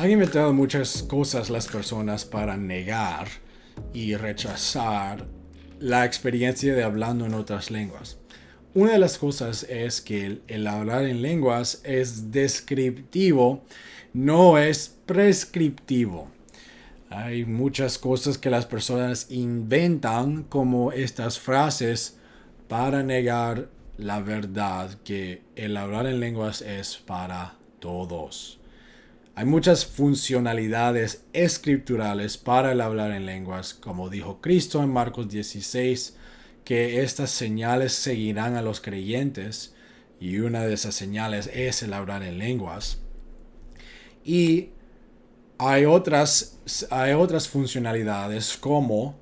Han inventado muchas cosas las personas para negar y rechazar la experiencia de hablando en otras lenguas. Una de las cosas es que el hablar en lenguas es descriptivo, no es prescriptivo. Hay muchas cosas que las personas inventan como estas frases para negar la verdad que el hablar en lenguas es para todos. Hay muchas funcionalidades escriturales para el hablar en lenguas, como dijo Cristo en Marcos 16, que estas señales seguirán a los creyentes, y una de esas señales es el hablar en lenguas. Y hay otras funcionalidades como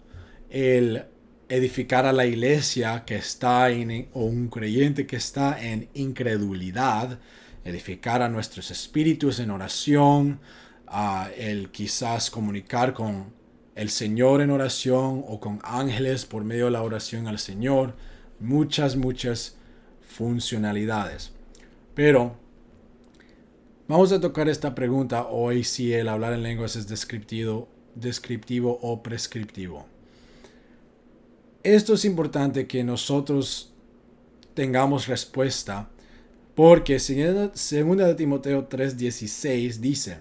el edificar a la iglesia que está o un creyente que está en incredulidad, edificar a nuestros espíritus en oración, el quizás comunicar con el Señor en oración o con ángeles por medio de la oración al Señor, muchas funcionalidades. Pero vamos a tocar esta pregunta hoy, si el hablar en lenguas es descriptivo o prescriptivo. Esto es importante que nosotros tengamos respuesta, porque 2 de Timoteo 3:16 dice: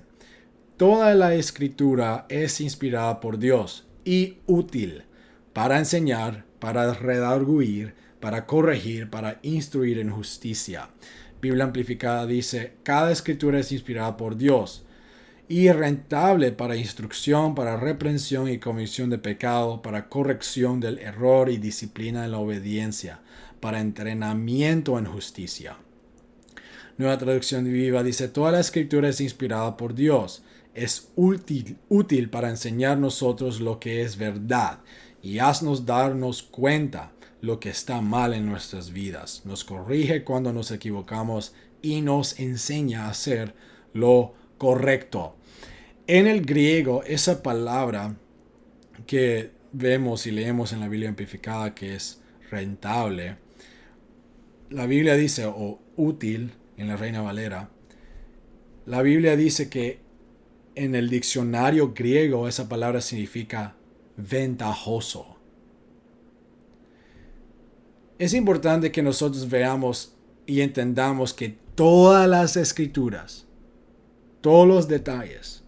toda la escritura es inspirada por Dios y útil para enseñar, para redarguir, para corregir, para instruir en justicia. Biblia Amplificada dice: cada escritura es inspirada por Dios y rentable para instrucción, para reprensión y convicción de pecado, para corrección del error y disciplina en la obediencia, para entrenamiento en justicia. Nueva Traducción Viva dice: toda la escritura es inspirada por Dios, es útil para enseñar nosotros lo que es verdad y haznos darnos cuenta lo que está mal en nuestras vidas. Nos corrige cuando nos equivocamos y nos enseña a hacer lo correcto. En el griego, esa palabra que vemos y leemos en la Biblia Amplificada, que es rentable, la Biblia dice, o útil en la Reina Valera, la Biblia dice que en el diccionario griego esa palabra significa ventajoso. Es importante que nosotros veamos y entendamos que todas las escrituras, todos los detalles,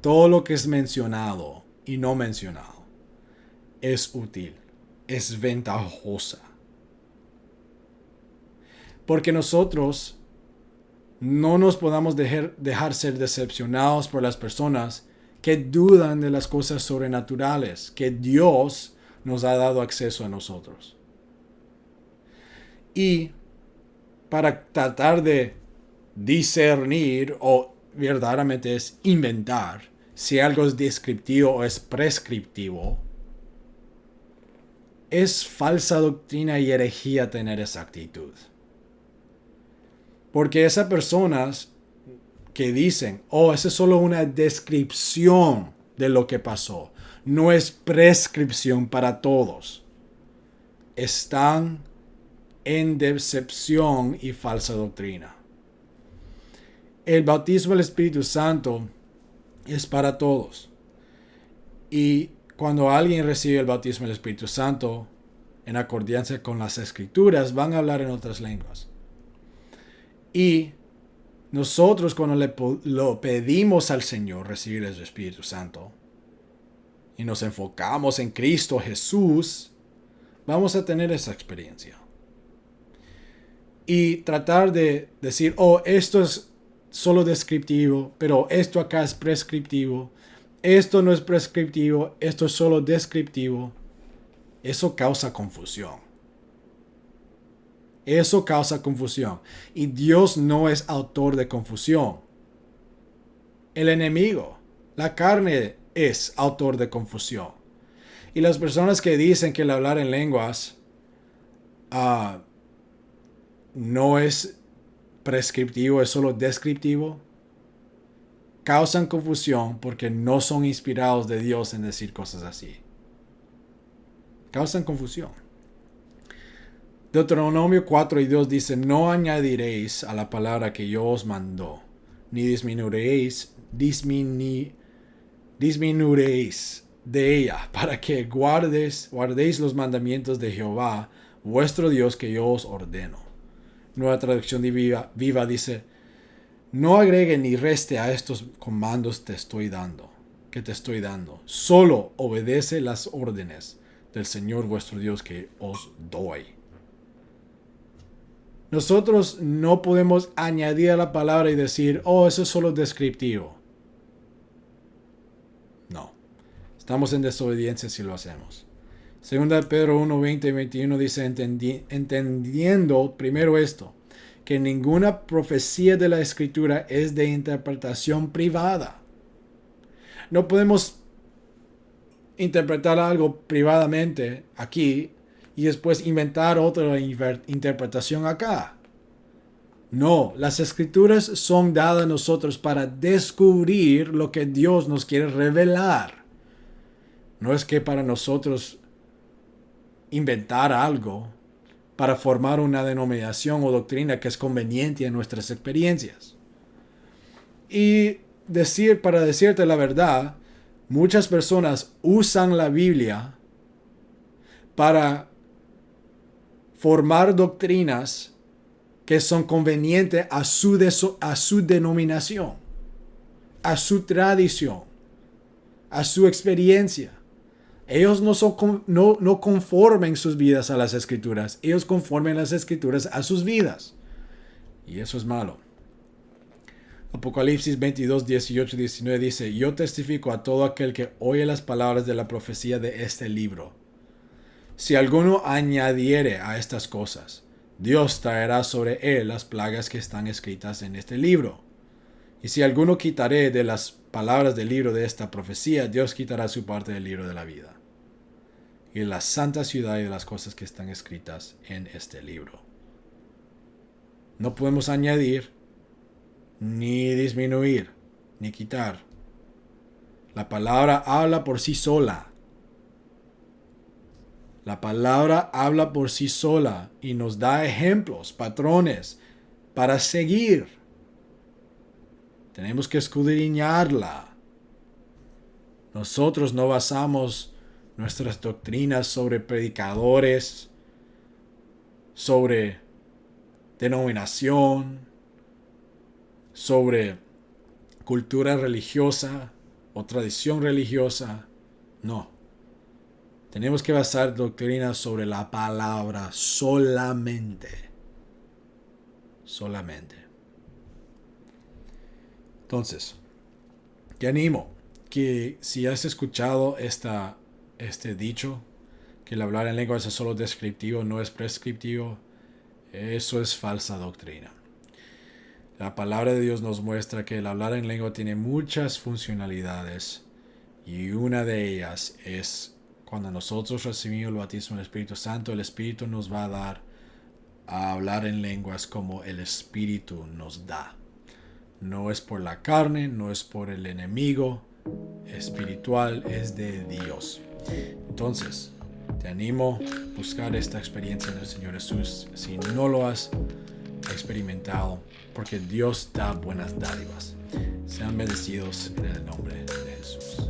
todo lo que es mencionado y no mencionado, es útil, es ventajosa. Porque nosotros no nos podamos dejar ser decepcionados por las personas que dudan de las cosas sobrenaturales que Dios nos ha dado acceso a nosotros. Y para tratar de discernir, o verdaderamente es inventar, si algo es descriptivo o es prescriptivo, es falsa doctrina y herejía tener esa actitud. Porque esas personas que dicen: oh, esa es solo una descripción de lo que pasó, no es prescripción para todos, están en decepción y falsa doctrina. El bautismo del Espíritu Santo es para todos. Y cuando alguien recibe el bautismo del Espíritu Santo, en acordancia con las Escrituras, van a hablar en otras lenguas. Y nosotros, cuando lo pedimos al Señor recibir el Espíritu Santo y nos enfocamos en Cristo Jesús, vamos a tener esa experiencia. Y tratar de decir: oh, esto es solo descriptivo, pero esto acá es prescriptivo, esto no es prescriptivo, esto es solo descriptivo, eso causa confusión. Eso causa confusión. Y Dios no es autor de confusión. El enemigo, la carne, es autor de confusión. Y las personas que dicen que el hablar en lenguas no es prescriptivo, es solo descriptivo, causan confusión porque no son inspirados de Dios en decir cosas así. Causan confusión. Deuteronomio 4:2 dice: no añadiréis a la palabra que yo os mando, ni disminuiréis disminuiréis de ella, para que guardéis los mandamientos de Jehová, vuestro Dios, que yo os ordeno. Nueva Traducción Viva dice: no agregue ni reste a estos comandos que te estoy dando. Solo obedece las órdenes del Señor vuestro Dios que os doy. Nosotros no podemos añadir a la palabra y decir, oh, eso es solo descriptivo. No. Estamos en desobediencia si lo hacemos. Segunda de Pedro 1, 20 y 21 dice, entendiendo primero esto, que ninguna profecía de la Escritura es de interpretación privada. No podemos interpretar algo privadamente aquí y después inventar otra interpretación acá. No, las Escrituras son dadas a nosotros para descubrir lo que Dios nos quiere revelar. No es que para nosotros inventar algo para formar una denominación o doctrina que es conveniente en nuestras experiencias. Y para decirte la verdad, muchas personas usan la Biblia para formar doctrinas que son convenientes a su denominación, a su tradición, a su experiencia. Ellos no conformen sus vidas a las Escrituras. Ellos conformen las Escrituras a sus vidas. Y eso es malo. Apocalipsis 22, 18 y 19 dice, yo testifico a todo aquel que oye las palabras de la profecía de este libro. Si alguno añadiere a estas cosas, Dios traerá sobre él las plagas que están escritas en este libro. Y si alguno quitaré de las palabras del libro de esta profecía, Dios quitará su parte del libro de la vida y de la santa ciudad y de las cosas que están escritas en este libro. No podemos añadir, ni disminuir, ni quitar. La palabra habla por sí sola. La palabra habla por sí sola y nos da ejemplos, patrones para seguir. Tenemos que escudriñarla. Nosotros no basamos nuestras doctrinas sobre predicadores, sobre denominación, sobre cultura religiosa o tradición religiosa. No. Tenemos que basar doctrinas sobre la palabra solamente. Solamente. Entonces, te animo que si has escuchado este dicho, que el hablar en lenguas es solo descriptivo, no es prescriptivo, eso es falsa doctrina. La palabra de Dios nos muestra que el hablar en lengua tiene muchas funcionalidades y una de ellas es cuando nosotros recibimos el bautismo del Espíritu Santo, el Espíritu nos va a dar a hablar en lenguas como el Espíritu nos da. No es por la carne, no es por el enemigo espiritual, es de Dios. Entonces, te animo a buscar esta experiencia en el Señor Jesús si no lo has experimentado, porque Dios da buenas dádivas. Sean bendecidos en el nombre de Jesús.